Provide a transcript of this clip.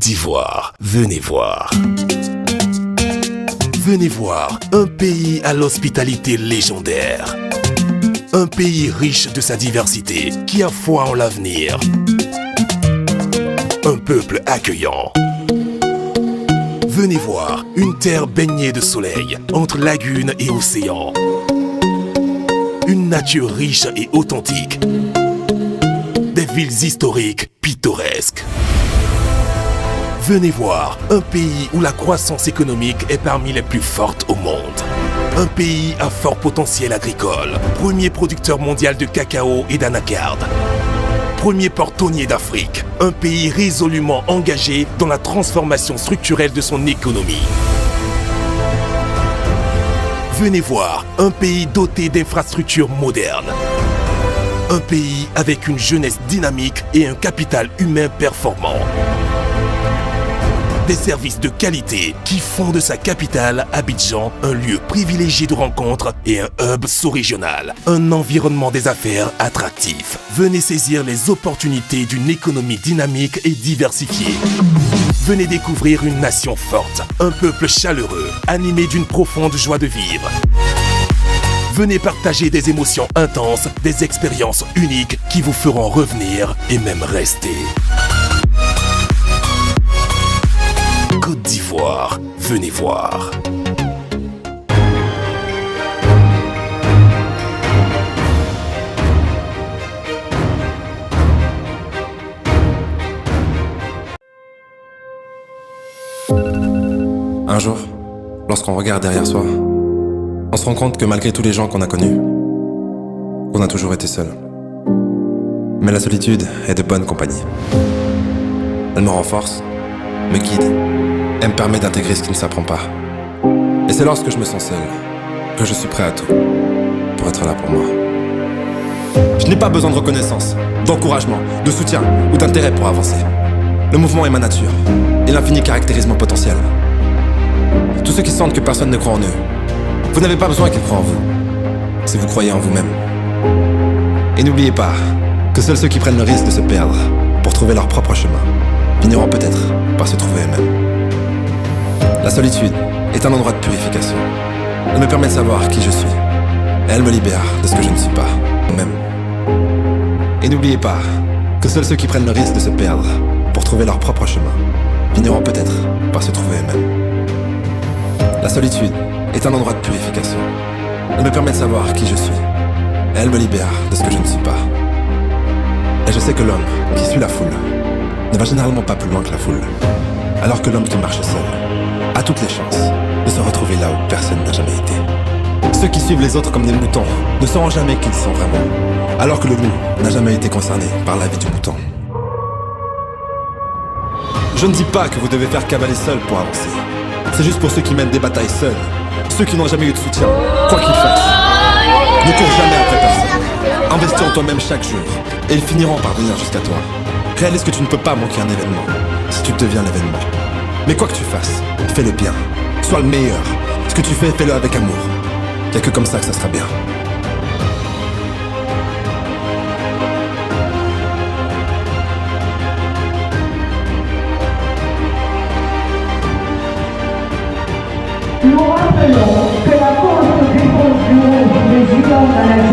d'Ivoire, venez voir. Venez voir un pays à l'hospitalité légendaire. Un pays riche de sa diversité, qui a foi en l'avenir. Un peuple accueillant. Venez voir une terre baignée de soleil, entre lagunes et océans. Une nature riche et authentique. Des villes historiques pittoresques. Venez voir un pays où la croissance économique est parmi les plus fortes au monde. Un pays à fort potentiel agricole, premier producteur mondial de cacao et d'anacarde. Premier portonnier d'Afrique, un pays résolument engagé dans la transformation structurelle de son économie. Venez voir un pays doté d'infrastructures modernes. Un pays avec une jeunesse dynamique et un capital humain performant. Des services de qualité qui font de sa capitale, Abidjan, un lieu privilégié de rencontres et un hub sous-régional. Un environnement des affaires attractif. Venez saisir les opportunités d'une économie dynamique et diversifiée. Venez découvrir une nation forte, un peuple chaleureux, animé d'une profonde joie de vivre. Venez partager des émotions intenses, des expériences uniques qui vous feront revenir et même rester. Côte d'Ivoire, venez voir. Un jour, lorsqu'on regarde derrière soi, on se rend compte que malgré tous les gens qu'on a connus, on a toujours été seul. Mais la solitude est de bonne compagnie. Elle me renforce, me guide, et me permet d'intégrer ce qui ne s'apprend pas. Et c'est lorsque je me sens seul que je suis prêt à tout pour être là pour moi. Je n'ai pas besoin de reconnaissance, d'encouragement, de soutien ou d'intérêt pour avancer. Le mouvement est ma nature, et l'infini caractérise mon potentiel. Tous ceux qui sentent que personne ne croit en eux, vous n'avez pas besoin qu'ils croient en vous, si vous croyez en vous-même. Et n'oubliez pas que seuls ceux qui prennent le risque de se perdre pour trouver leur propre chemin finiront peut-être par se trouver eux-mêmes. La solitude est un endroit de purification. Elle me permet de savoir qui je suis, et elle me libère de ce que je ne suis pas, moi-même. Et n'oubliez pas que seuls ceux qui prennent le risque de se perdre pour trouver leur propre chemin finiront peut-être par se trouver eux-mêmes. La solitude est un endroit de purification. Elle me permet de savoir qui je suis, et elle me libère de ce que je ne suis pas. Et je sais que l'homme qui suit la foule ne va généralement pas plus loin que la foule, alors que l'homme qui marche seul a toutes les chances de se retrouver là où personne n'a jamais été. Ceux qui suivent les autres comme des moutons ne sauront jamais qui ils sont vraiment, alors que le loup n'a jamais été concerné par la vie du mouton. Je ne dis pas que vous devez faire cavaler seul pour avancer. C'est juste pour ceux qui mènent des batailles seuls, ceux qui n'ont jamais eu de soutien, quoi qu'ils fassent. Ne cours jamais après personne. Investis en toi-même chaque jour, et ils finiront par venir jusqu'à toi. Réalise que tu ne peux pas manquer un événement, si tu deviens l'événement. Mais quoi que tu fasses, fais-le bien. Sois le meilleur. Ce que tu fais, fais-le avec amour. Il n'y a que comme ça que ça sera bien. Nous rappelons que la cause des conjoints des violences à la